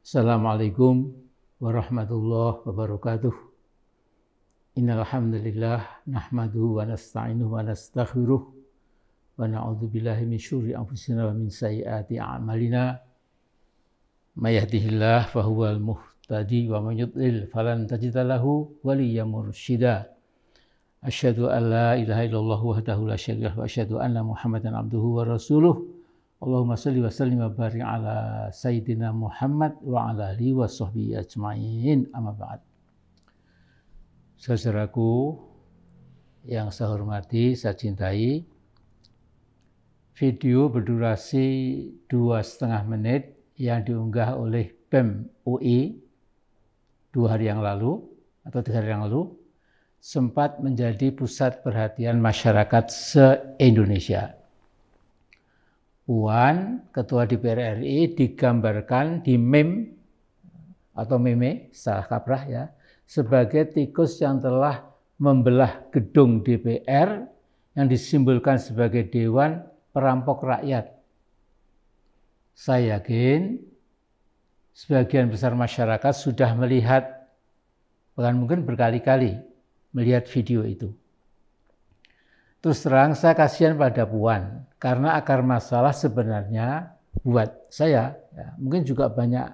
Assalamualaikum warahmatullahi wabarakatuh. Innal hamdalillah nahmaduhu wa nasta'inuhu wa nastaghfiruh wa na'udzu billahi min syururi anfusina wa min sayyiati a'malina. May yahdihillahu fahuwal muhtadi wa may yudlil falan tajida lahu waliyyan mursyida. Asyhadu an la ilaha illallah wahdahu la syarika lahu wa asyhadu anna Muhammadan abduhu wa rasuluh. Allahumma shalli wa sallim wa barik ala sayyidina Muhammad wa ala alihi wa sahbihi ajma'in, amma ba'd. Saudaraku yang saya hormati, saya cintai, video berdurasi 2,5 menit yang diunggah oleh BEM UI 2 hari yang lalu atau 3 hari yang lalu sempat menjadi pusat perhatian masyarakat se-Indonesia. Puan, Ketua DPR RI, digambarkan di meme atau meme, salah kaprah ya, sebagai tikus yang telah membelah gedung DPR yang disimbolkan sebagai dewan perampok rakyat. Saya yakin sebagian besar masyarakat sudah melihat, bahkan mungkin berkali-kali melihat video itu. Terus terang saya kasihan pada Puan, karena akar masalah sebenarnya buat saya, ya, mungkin juga banyak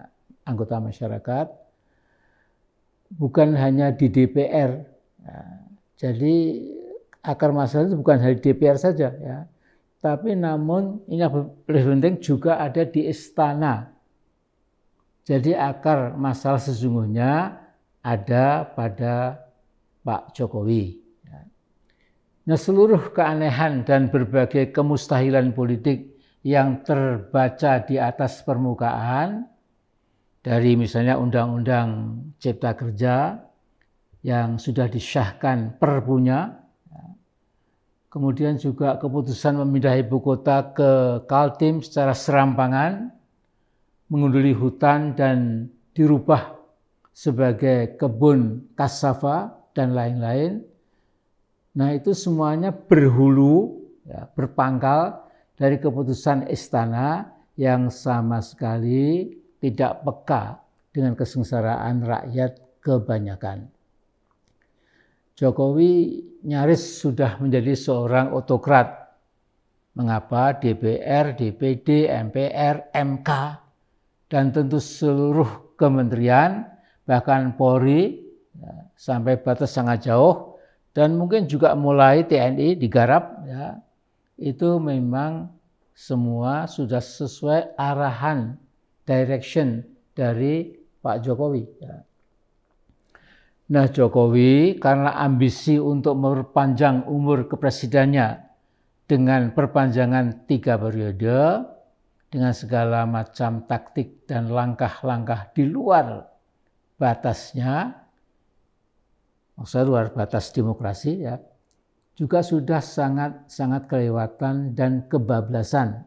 anggota masyarakat, bukan hanya di DPR. Ya, jadi akar masalah itu bukan hanya di DPR saja, ya, tapi namun ini lebih penting juga ada di istana. Jadi akar masalah sesungguhnya ada pada Pak Jokowi. Nah, seluruh keanehan dan berbagai kemustahilan politik yang terbaca di atas permukaan, dari misalnya Undang-Undang Cipta Kerja yang sudah disahkan perpunya, kemudian juga keputusan memindah ibu kota ke Kaltim secara serampangan, mengunduli hutan dan dirubah sebagai kebun kasafa dan lain-lain. Nah, itu semuanya berhulu, ya, berpangkal dari keputusan istana yang sama sekali tidak peka dengan kesengsaraan rakyat kebanyakan. Jokowi nyaris sudah menjadi seorang otokrat. Mengapa DPR, DPD, MPR, MK, dan tentu seluruh kementerian, bahkan Polri, ya, sampai batas sangat jauh, dan mungkin juga mulai TNI digarap, ya, itu memang semua sudah sesuai arahan, direction dari Pak Jokowi. Ya. Nah, Jokowi karena ambisi untuk memperpanjang umur kepresidenannya dengan perpanjangan 3 periode, dengan segala macam taktik dan langkah-langkah di luar batasnya, maksudnya luar batas demokrasi, ya, juga sudah sangat kelewatan dan kebablasan.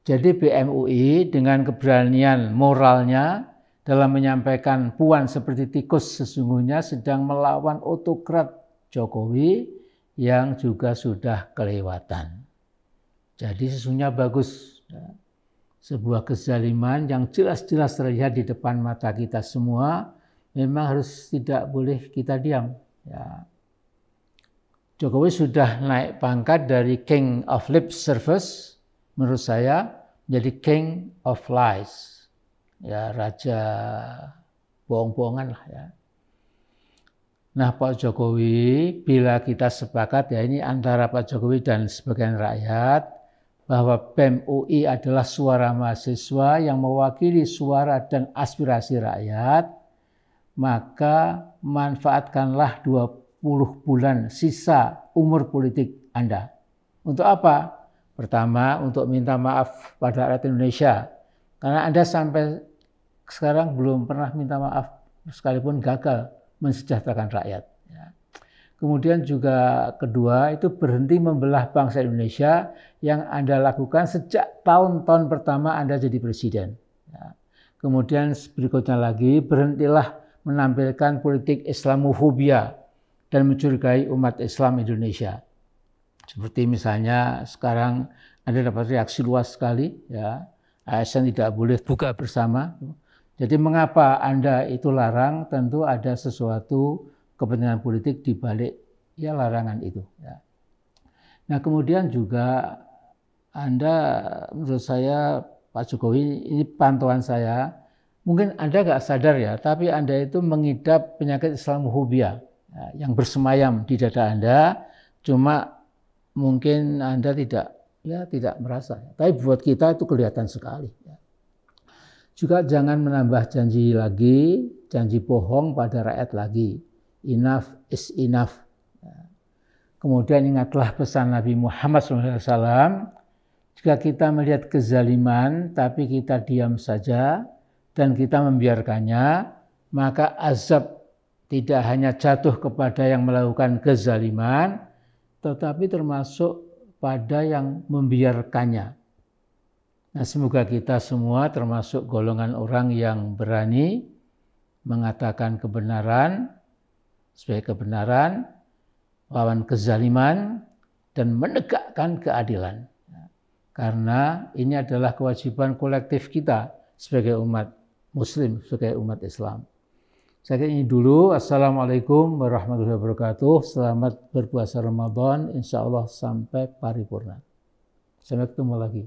Jadi BMUI dengan keberanian moralnya dalam menyampaikan Puan seperti tikus sesungguhnya sedang melawan otokrat Jokowi yang juga sudah kelewatan. Jadi sesungguhnya bagus, ya, sebuah kezaliman yang jelas-jelas terlihat di depan mata kita semua. Memang harus tidak boleh kita diam. Ya. Jokowi sudah naik pangkat dari King of Lip Service, menurut saya, menjadi King of Lies. Ya, raja bohong-bohongan lah, ya. Nah, Pak Jokowi, bila kita sepakat, ya, ini antara Pak Jokowi dan sebagian rakyat, bahwa BEM UI adalah suara mahasiswa yang mewakili suara dan aspirasi rakyat, maka manfaatkanlah 20 bulan sisa umur politik Anda. Untuk apa? Pertama, untuk minta maaf pada rakyat Indonesia. Karena Anda sampai sekarang belum pernah minta maaf, sekalipun gagal mensejahterakan rakyat. Kemudian juga kedua, itu berhenti membelah bangsa Indonesia yang Anda lakukan sejak tahun-tahun pertama Anda jadi presiden. Kemudian berikutnya lagi, berhentilah menampilkan politik Islamofobia dan mencurigai umat Islam Indonesia. Seperti misalnya sekarang Anda dapat reaksi luas sekali, ya, ASN tidak boleh buka bersama. Jadi mengapa Anda itu larang? Tentu ada sesuatu kepentingan politik di balik ya larangan itu. Ya. Nah kemudian juga Anda, menurut saya Pak Jokowi, ini pantauan saya, mungkin Anda nggak sadar ya, tapi Anda itu mengidap penyakit Islamophobia ya, yang bersemayam di dada Anda, cuma mungkin Anda tidak merasa. Tapi buat kita itu kelihatan sekali. Juga jangan menambah janji lagi, janji bohong pada rakyat lagi. Enough is enough. Kemudian ingatlah pesan Nabi Muhammad SAW, jika kita melihat kezaliman tapi kita diam saja dan kita membiarkannya, maka azab tidak hanya jatuh kepada yang melakukan kezaliman, tetapi termasuk pada yang membiarkannya. Nah, semoga kita semua termasuk golongan orang yang berani mengatakan kebenaran sebagai kebenaran, lawan kezaliman, dan menegakkan keadilan. Karena ini adalah kewajiban kolektif kita sebagai umat Muslim, sebagai umat Islam. Saya kira ini dulu. Assalamualaikum warahmatullahi wabarakatuh. Selamat berpuasa Ramadan. Insya Allah sampai paripurna. Sampai ketemu lagi.